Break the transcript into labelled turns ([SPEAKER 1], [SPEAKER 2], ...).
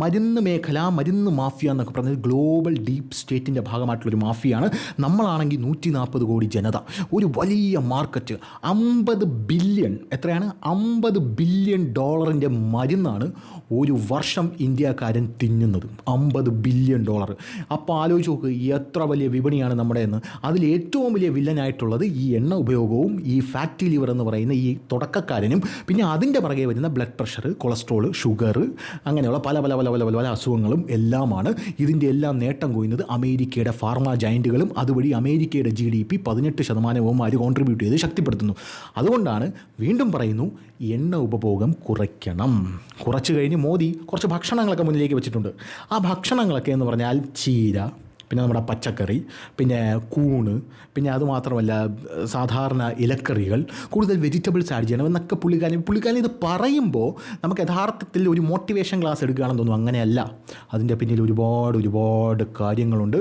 [SPEAKER 1] മരുന്ന് മേഖല, മരുന്ന് മാഫിയ എന്നൊക്കെ പറഞ്ഞത് ഗ്ലോബൽ ഡീപ്പ് സ്റ്റേറ്റിൻ്റെ ഭാഗമായിട്ടുള്ളൊരു മാഫിയാണ്. നമ്മളാണെങ്കിൽ 140 കോടി ജനത, ഒരു വലിയ മാർക്കറ്റ്, 50 ബില്യൺ, എത്രയാണ്, $50 ബില്യൺ മരുന്നാണ് ഒരു വർഷം ഇന്ത്യക്കാരൻ തിന്നുന്നത്. $50 ബില്യൺ. അപ്പോൾ ആലോചിച്ച് നോക്ക് എത്ര വലിയ വിപണിയാണ് നമ്മുടെ എന്ന്. അതിൽ ഏറ്റവും വലിയ വില്ലനായിട്ടുള്ളത് ഈ എണ്ണ ഉപയോഗവും ഈ ഫാറ്റി ലിവർ എന്ന് പറയുന്ന ഈ തുടക്കക്കാരനും, പിന്നെ അതിൻ്റെ പുറകെ വരുന്ന ബ്ലഡ് പ്രഷർ, കൊളസ്ട്രോൾ, ഷുഗർ, അങ്ങനെയുള്ള പല പല പല പല പല അസുഖങ്ങളും എല്ലാമാണ്. ഇതിൻ്റെ എല്ലാം നേട്ടം കൊയ്യുന്നത് അമേരിക്കയുടെ ഫാർമ ജയൻറ്റുകളും. അതുവഴി അമേരിക്കയുടെ GDP 18% കോൺട്രിബ്യൂട്ട് ചെയ്ത് ശക്തിപ്പെടുത്തുന്നു. അതുകൊണ്ടാണ് വീണ്ടും പറയുന്നു, എണ്ണ ഉപഭോഗം കുറയ്ക്കണം. കുറച്ച് കഴിഞ്ഞ് മോദി കുറച്ച് ഭക്ഷണങ്ങളൊക്കെ മുന്നിലേക്ക് വെച്ചിട്ടുണ്ട്. ആ ഭക്ഷണങ്ങളൊക്കെ എന്ന് പറഞ്ഞാൽ ചീര, പിന്നെ നമ്മുടെ പച്ചക്കറി, പിന്നെ കൂണ്, പിന്നെ അതുമാത്രമല്ല സാധാരണ ഇലക്കറികൾ, കൂടുതൽ വെജിറ്റബിൾസ് ആഡ് ചെയ്യണം എന്നൊക്കെ പുള്ളിക്കാരൻ ഇത് പറയുമ്പോൾ നമുക്ക് യഥാർത്ഥത്തിൽ ഒരു മോട്ടിവേഷൻ ക്ലാസ് എടുക്കുകയാണെന്ന് തോന്നുന്നു. അങ്ങനെയല്ല, അതിൻ്റെ പിന്നിൽ ഒരുപാട് കാര്യങ്ങളുണ്ട്.